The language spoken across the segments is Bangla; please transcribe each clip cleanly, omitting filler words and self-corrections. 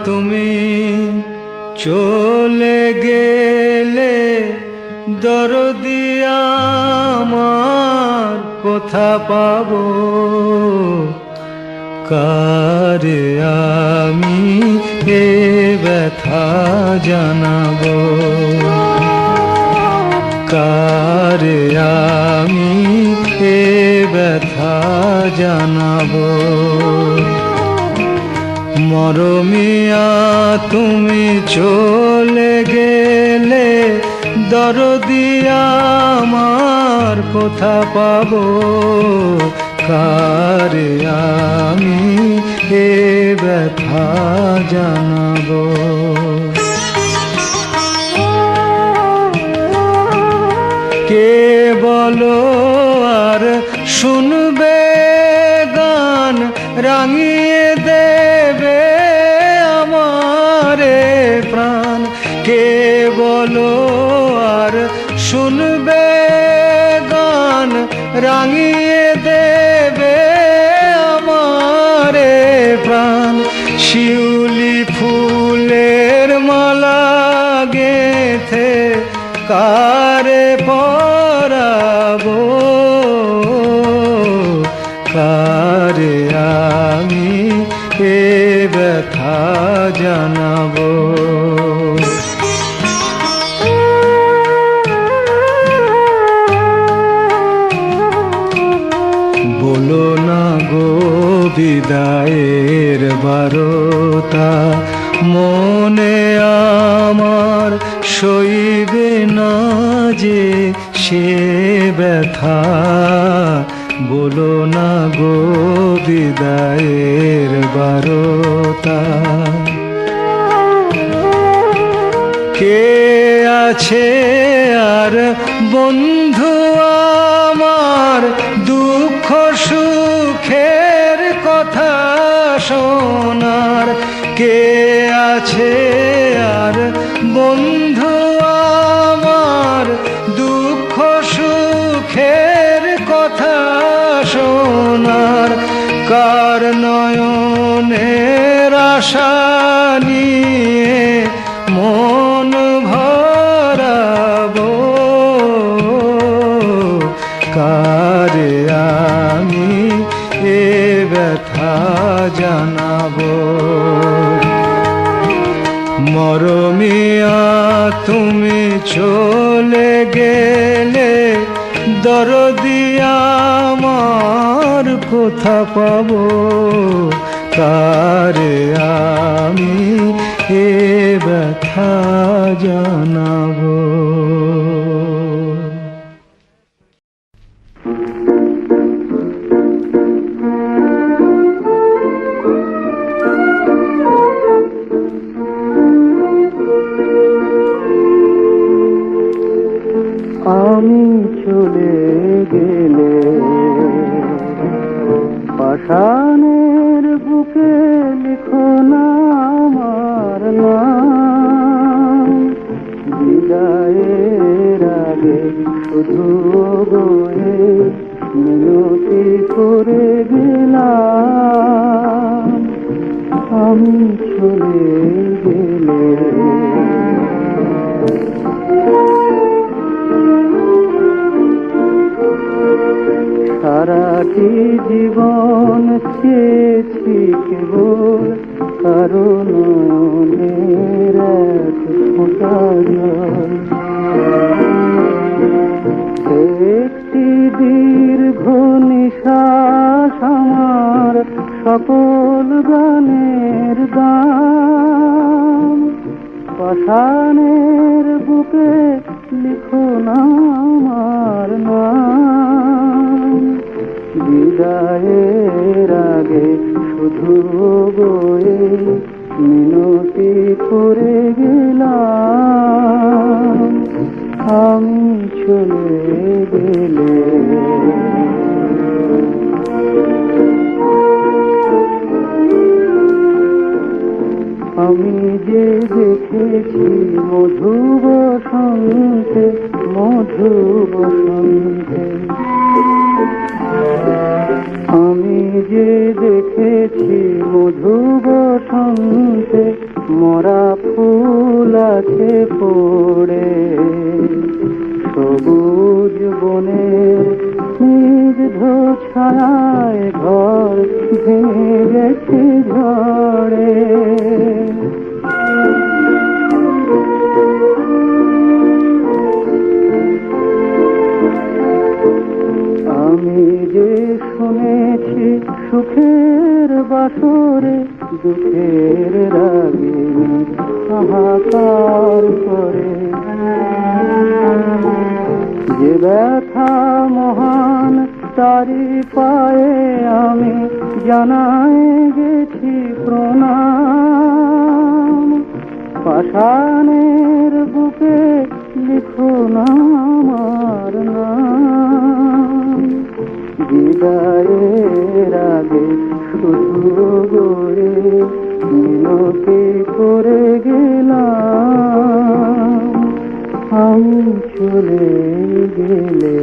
তুমি চলে গেলে দরদি আমার কোথা পাবো, কারে আমি এ ব্যথা জানাবো, কারে আমি এ ব্যথা জানাবো। মরমিয়া তুমি চলে গেলে দরদি আমার কোথা পাবো, কারে আমি এ ব্যথা জানাবো। কে বলো আর শুনবে গান রাঙিয়ে দেবে আমারে প্রাণ, কে বলো আর শুনবে গান রাঙিয়ে দেবে আমারে প্রাণ। শিউলি ফুলের মালা গেথে কারে পরাবো, কারে আমি এ ব্যথা জানাবো। বলো না গো বিদায়ের বারতা, মনে আমার সইবে না যে সে ব্যথা। বলো না গো বিদায়ের বারতা, কে আছে আর বন্ধু আমার দুঃখ সুখের কথা শোনার, কে আছে আর বন্ধু আমার দুঃখ সুখের কথা শোনার। কার নয়নের আশা নিয়ে মন ভরাবো, কারে আমি এ ব্যথা জানাবো। মরমিয়া তুমি চলে গেলে দরদি আমার কোথা পাবো, কারে আমি এ ব্যথা জানাবো। আমি চলে গেলে পাষাণের বুকে লিখো না আমার নাম, বিদায়ের আগে শুধু বয়ে মিনতি করে গেলাম। আমি চলে গেলে সারাটি জীবন চেয়েছি কেবল কারণ এক ফোঁটা জল। একটি দীর্ঘ নিঃশ্বাস আমার সকল গানের গান। পাষাণের বুকে লিখো না আমার নাম, বিদায়ের আগে শুধু বয়ে মিনতি করে গেলাম। আমি চলে গেলে আমি যে দেখেছি মধু বসন্তে, মধু বসন্তে, আমি যে দেখেছি মধু বসন্তে ফুল আছে পড়ে, সবুজ বনের স্নিগ্ধ ছায়ায় ঘর ভেঙে গেছে ঝড়ে। আমি যে শুনেছি সুখের বাসরে দুঃখের রাগে হাহাকার করে, যে ব্যথা মহান তারি পায়ে আমি জানাই গেছি প্রণাম। পাষাণের বুকে লিখো না আমার নাম, বিদায়ের আগে শুধু গড়ে মিনতি করে গেলাম, আমি চলে গেলে।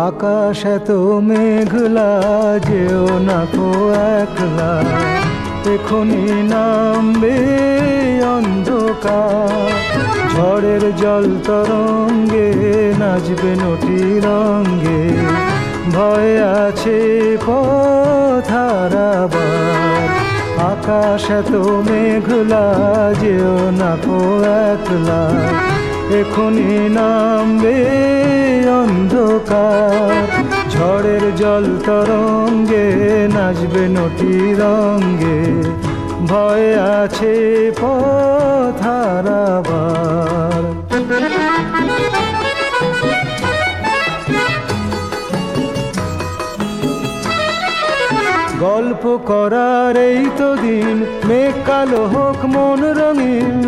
আকাশ এত মেঘলা, যেও না কো একলা, এখনি নামবে অন্ধকার। ঝড়ের জল তরঙ্গে নাচবে নটি রঙ্গে, ভয় আছে পথ হারাবার। আকাশ এত মেঘলা, যেও না কো একলা, এখনি নামবে অন্ধকার। ঝড়ের জল তরঙ্গে নাচবে নটি রঙ্গে, ভয় আছে পথ হারাবার। গল্প করার এই তো দিন, মেঘ কালো হোক মন রঙিন।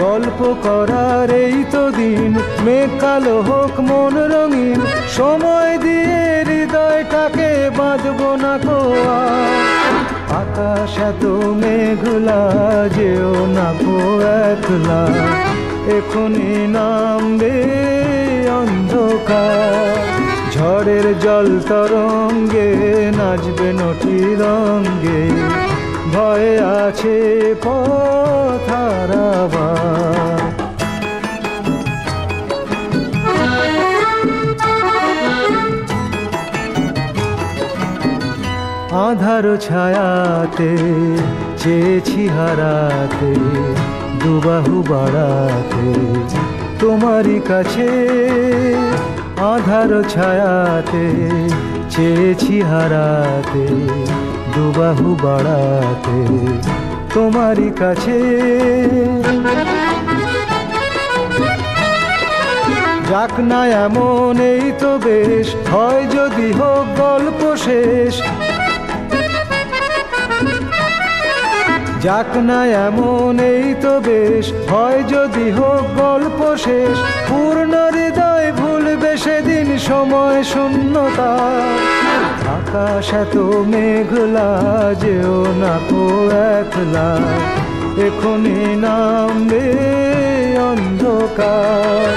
গল্প করার এই তো দিন, মেঘ কালো হোক মন রঙিন। সময় দিয়ে হৃদয়টাকে বাঁধবো না কো আর। আকাশ এত মেঘলা, যেও না কো একলা, এখনি নামবে অন্ধকার। ঝড়ের জল তরঙ্গে নাচবে নটি রঙ্গে, ভয় আছে পথ হারাবার। আধার ছায়াতে চেয়েছি হারাতে, দুবাহু বাড়াতে তোমারই কাছে। আধার ছায়াতে চেয়েছি হারাতে, দুবাহু বাড়াতে তোমারই কাছে। যাক না এমন এই তো বেশ, হয় যদি হোক গল্প শেষ। যাক না এমন এই তো বেশ, হয় যদি হোক গল্প শেষ। পূর্ণ হৃদয় ভুলবে সেদিন সময় শূন্যতা। আকাশ এত মেঘলা, যেও না কো একলা, এখনি নামবে অন্ধকার।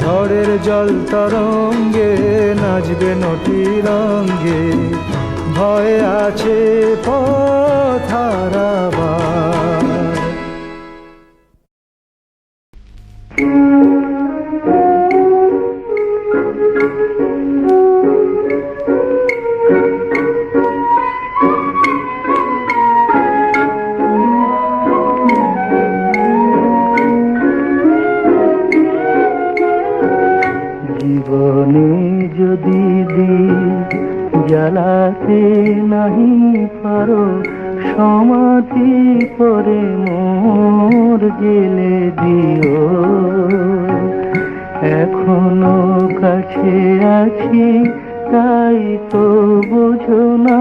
ঝড়ের জল তরঙ্গে নাচবে নটি রঙ্গে, ভয় আছে পথ হারাবার। জীবনে যদি দীপ জ্বালাতে নাহি পারো, সমাধি করে মোর জেলে দিও। এখনো কাছে আছি তাই তো বোঝো না,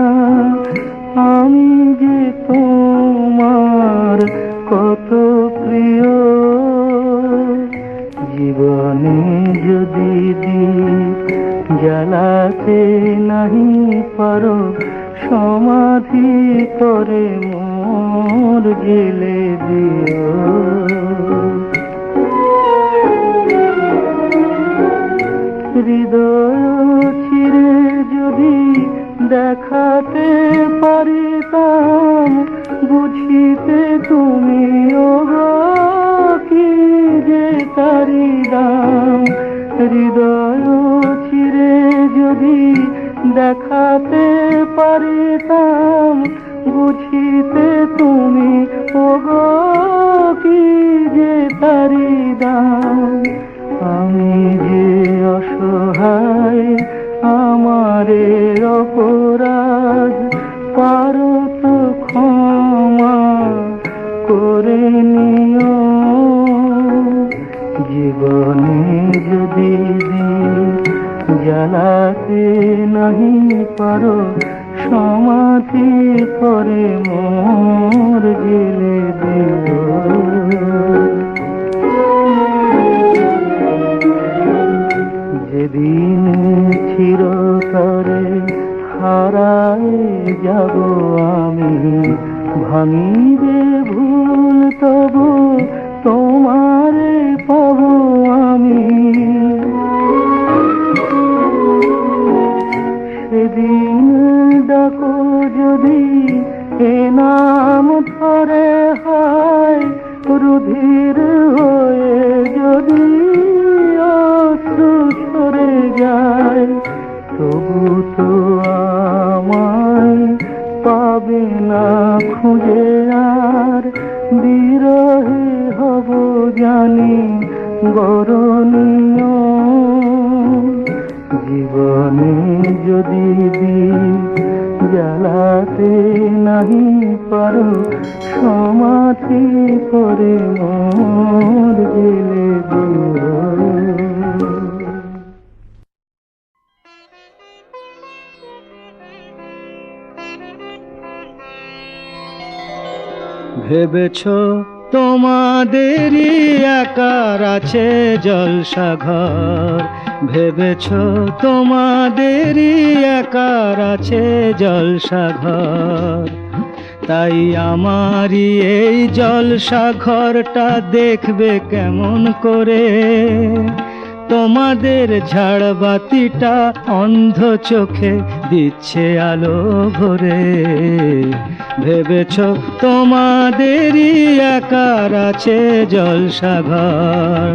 আমি যে তোমার কত প্রিয়। জীবনে যদি দীপ জ্বালাতে নাহি পারো, পারো সমাধি করে মোর জেলে দিও। হৃদয় চিরে যদি দেখাতে পারিতাম, বুঝিতে তুমি কি যে তারি দাম। হৃদয় চিরে যদি দেখাতে পারিতাম, বুঝিতে তুমি কি যে তারি দাম। আমি যে অসহায়, আমারে অপরাধ পারো তো ক্ষমা করে নিও। জীবনে যদি জ্বালাতে নাহি পারো, সমাধি করে মোর জেলে দিও। যেদিন চিরতরে হারায় যাব আমি, ভাঙিবে ভুল তবু তোমারে পাবো আমি। সেদিন ডাকো যদি এ নাম ধরে হয়, রুধির হয়ে যদি অশ্রু ঝরে যায়, তবু তো আমায় পাবে না খুঁজে আর। বিরহে হব জানি বরণীয়। জীবনে যদি জ্বালাতে নাহি পারো, সমাধি করে মোর জেলে দিও। ভেবেছ তোমাদেরই একার আছে জলসাঘর, ভেবেছ তোমাদেরই একার আছে জলসাঘর। তাই আমারই এই জলসাঘরটা দেখবে কেমন করে? তোমাদের ঝাড়বাতিটা অন্ধ চোখে দিচ্ছে আলো ভরে। ভেবেছ তোমাদেরই একার আছে জলসাঘর।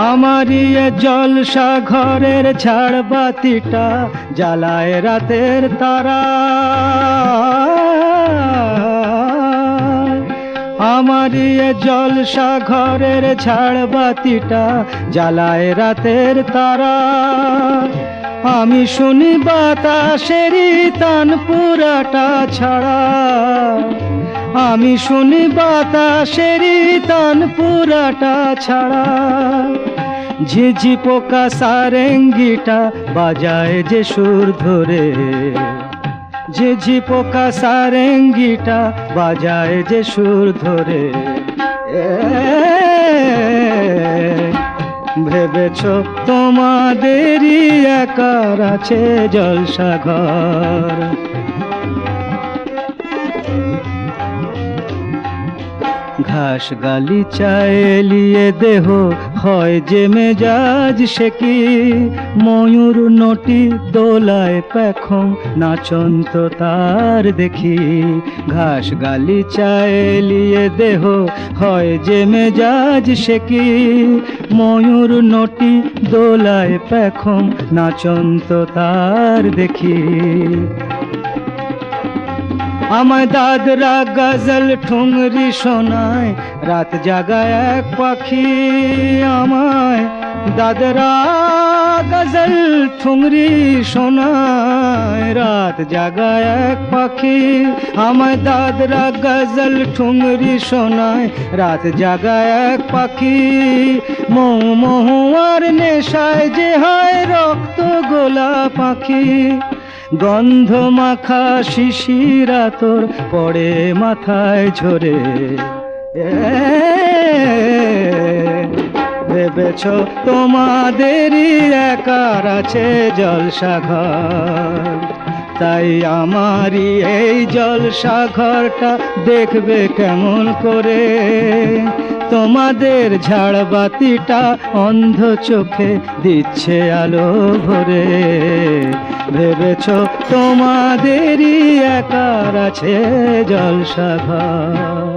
আমারই জলসাঘরের ঝাড়বাতিটা জ্বালায় রাতের তারা। আমারই জলসাঘরের ঝাড়বাতিটা জ্বালায় রাতের তারা। আমি শুনি বাতাসেরই তান পুরাটা ছাড়া। আমি শুনি বাতাসেরই তান পুরাটা ছাড়া। ঝিঝি পোকা সারেঙ্গিটা বাজায় যে সুর ধরে। ঝিঝি পোকা সারেঙ্গিটা বাজায় যে সুর ধরে। ভেবেছ তোমাদেরই একার আছে জলসাঘর। ঘাস গালিচায় এলিয়ে দেহ হয় যে মেজাজ সে কি। ময়ূর নটি দোলায় পেখম নাচন্ত তার দেখি। ঘাস গালিচায় এলিয়ে দেহ হয় যে মেজাজ সে কি। ময়ূর নটি দোলায় পেখম নাচন্ত তার দেখি। আমায় দাদরা গজল ঠুংরি শোনায় রাত জাগায় এক পাখি। আমায় দাদরা গজল ঠুংরি শোনায় রাত জাগায় এক পাখি। আমায় দাদরা গজল ঠুংরি শোনায় রাত জাগায় এক পাখি। মৌ মহুয়ার নেশায় যে হয় রক্ত গোলা পাখি। গন্ধ মাখা শিশিরা তোর পড়ে মাথায় ঝরে। ভেবেছ ভেবেছ তোমাদেরই একার আছে জলসাঘর, তাই আমারই এই জলসাঘরটা দেখবে কেমন করে? তোমাদের ঝাড়বাতিটা অন্ধ চোখে দিচ্ছে আলো ভরে, ভেবেছ তোমাদেরই একার আছে জলসাঘর।